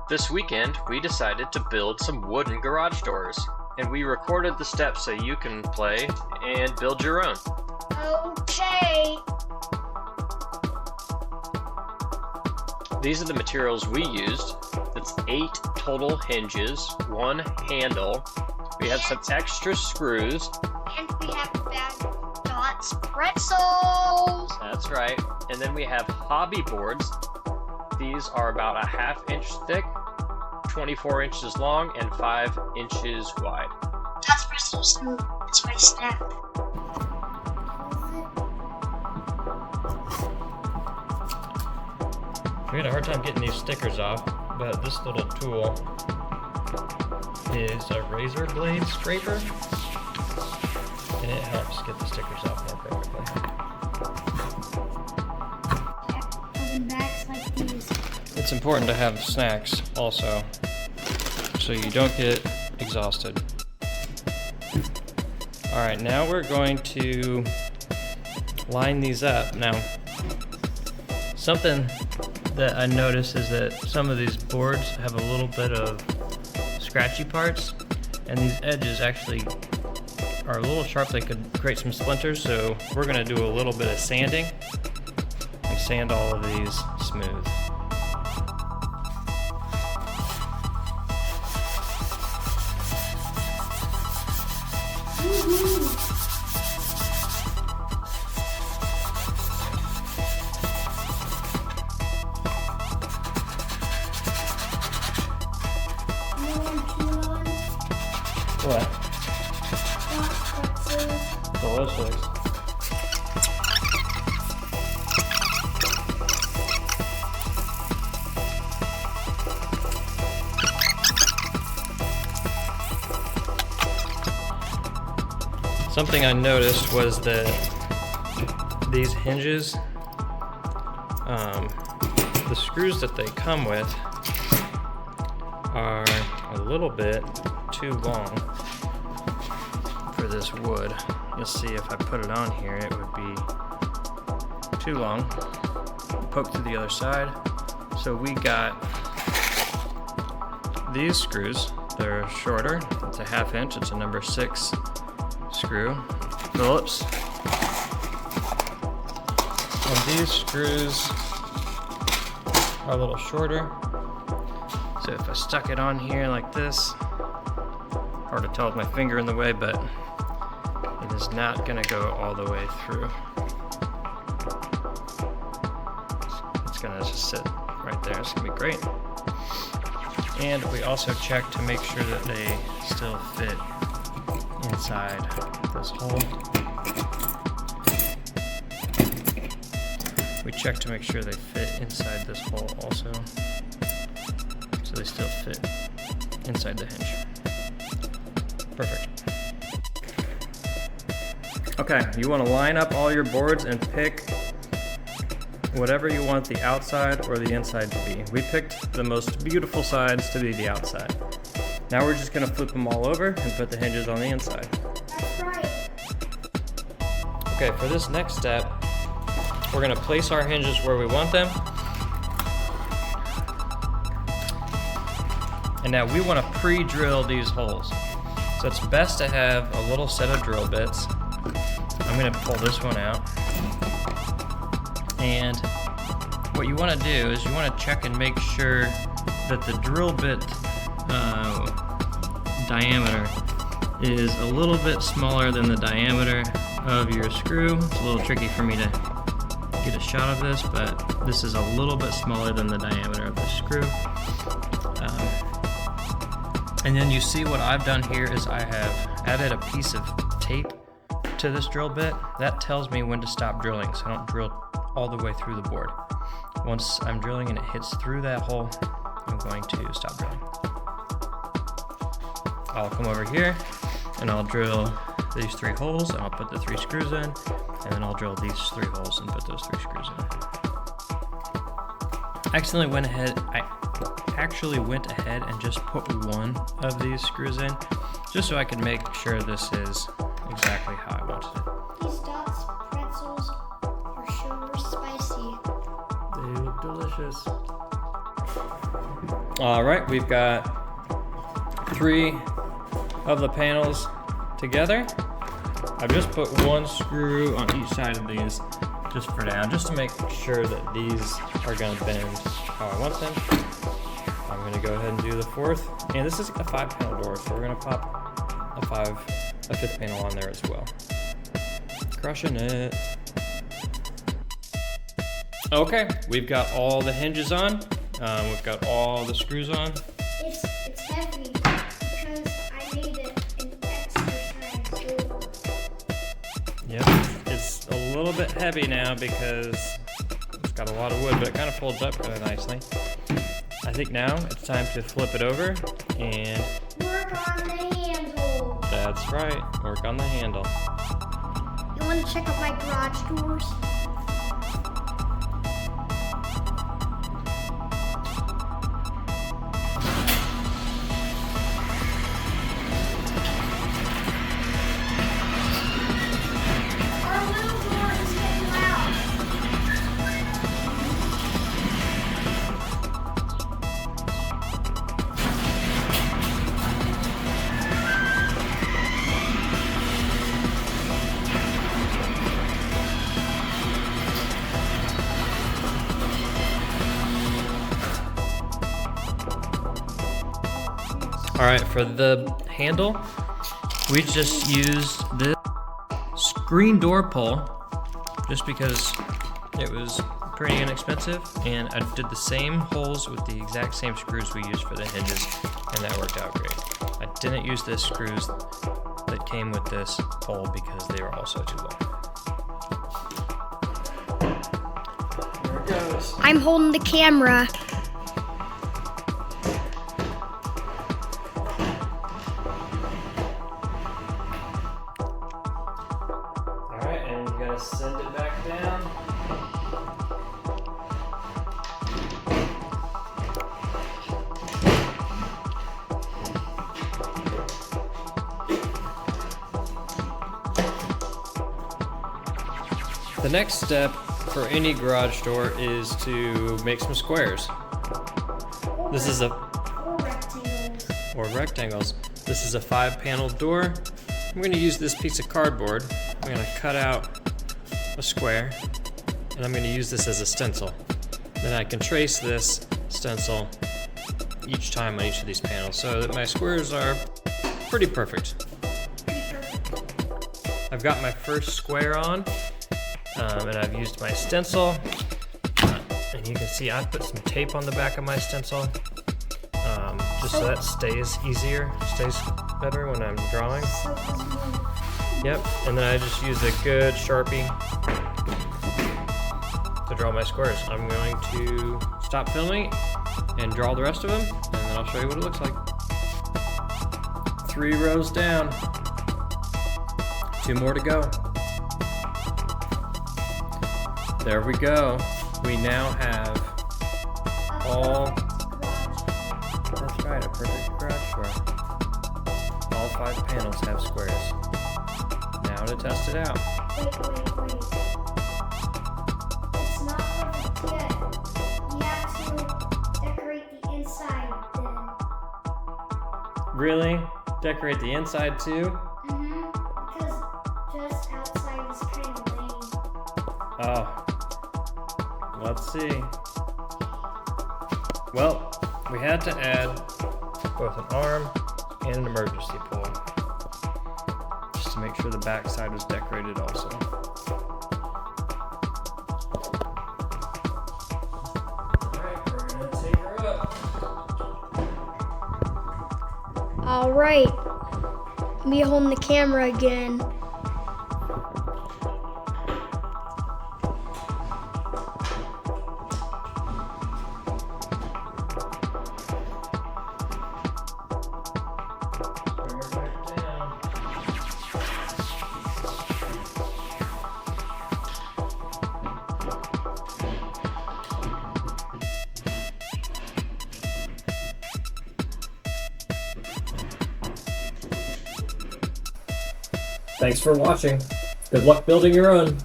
This weekend, we decided to build some wooden garage doors, and we recorded the steps so you can play and build your own. Okay. These are the materials we used. It's 8 total hinges, 1 handle. We have some extra screws. And we have bag dots pretzels. That's right. And then we have hobby boards. These are about a 1/2 inch thick, 24 inches long, and 5 inches wide. Dots pretzels, it's my snack. We had a hard time getting these stickers off, but this little tool is a razor blade scraper, and it helps get the stickers off more perfectly. Like these. It's important to have snacks also, so you don't get exhausted. Alright, now we're going to line these up. Now, something that I noticed is that some of these boards have a little bit of scratchy parts, and these edges actually are a little sharp. They could create some splinters, so we're going to do a little bit of sanding and sand all of these smooth. What? Delicious. Something I noticed was that these hinges, the screws that they come with are a little bit too long for this wood. You'll see if I put it on here, it would be too long. Poke to the other side. So we got these screws. They're shorter. It's a 1/2 inch. It's a number 6 screw Phillips. And these screws are a little shorter. So if I stuck it on here like this, hard to tell with my finger in the way, but it is not going to go all the way through. It's going to just sit right there. It's going to be great. And we also check to make sure that they still fit inside this hole. We check to make sure they fit inside this hole also, so they still fit inside the hinge. Perfect. Okay, you want to line up all your boards and pick whatever you want the outside or the inside to be. We picked the most beautiful sides to be the outside. Now we're just going to flip them all over and put the hinges on the inside. That's right. Okay, for this next step, we're going to place our hinges where we want them. And now we want to pre-drill these holes. So it's best to have a little set of drill bits. I'm going to pull this one out. And what you want to do is you want to check and make sure that the drill bit diameter is a little bit smaller than the diameter of your screw. It's a little tricky for me to get a shot of this, but this is a little bit smaller than the diameter of the screw. And then you see what I've done here is I have added a piece of tape to this drill bit. That tells me when to stop drilling, so I don't drill all the way through the board. Once I'm drilling and it hits through that hole, I'm going to stop drilling. I'll come over here and I'll drill these 3 holes, and I'll put the 3 screws in, and then I'll drill these 3 holes and put those 3 screws in. I actually went ahead and just put one of these screws in, just so I could make sure this is exactly how I wanted it. These dots pretzels are sure spicy. They look delicious. All right, we've got 3 of the panels together. I've just put 1 screw on each side of these just for now, just to make sure that these are gonna bend how I want them. I'm gonna go ahead and do the 4th. And this is a 5-panel door, so we're gonna pop a 5th panel on there as well. Crushing it. Okay, we've got all the hinges on. We've got all the screws on. It's heavy because I made it an extra strength. Yep, it's a little bit heavy now because it's got a lot of wood, but it kind of folds up kind of nicely. I think now it's time to flip it over and Work on the handle. that's right, work on the handle. You want to check out my garage doors? Our little door is getting loud. All right, for the handle, we just used this screen door pull just because it was pretty inexpensive, and I did the same holes with the exact same screws we used for the hinges, and that worked out great. I didn't use the screws that came with this pole because they were also too long. There it goes. I'm holding the camera. All right, and you gotta send it back down. The next step for any garage door is to make some squares. This is or rectangles. This is a 5-panel door. I'm going to use this piece of cardboard. I'm going to cut out a square, and I'm going to use this as a stencil. Then I can trace this stencil each time on each of these panels so that my squares are pretty perfect. I've got my first square on, and I've used my stencil. And you can see I put some tape on the back of my stencil, just so that stays better when I'm drawing. Yep, and then I just use a good Sharpie to draw my squares. I'm going to stop filming and draw the rest of them, and then I'll show you what it looks like. 3 rows down, 2 more to go. There we go. We now have all, that's right, a perfect garage door. All 5 panels have squares. Now to test it out. Wait. It's not perfect yet. You have to decorate the inside then. Really? Decorate the inside too? Because just outside is kind of lame. Oh. Let's see. Well, we had to add both an arm and an emergency pole, just to make sure the back side was decorated also. Alright, we're gonna take her up. All right. Me holding the camera again. Bring her back down. Thanks for watching. Good luck building your own.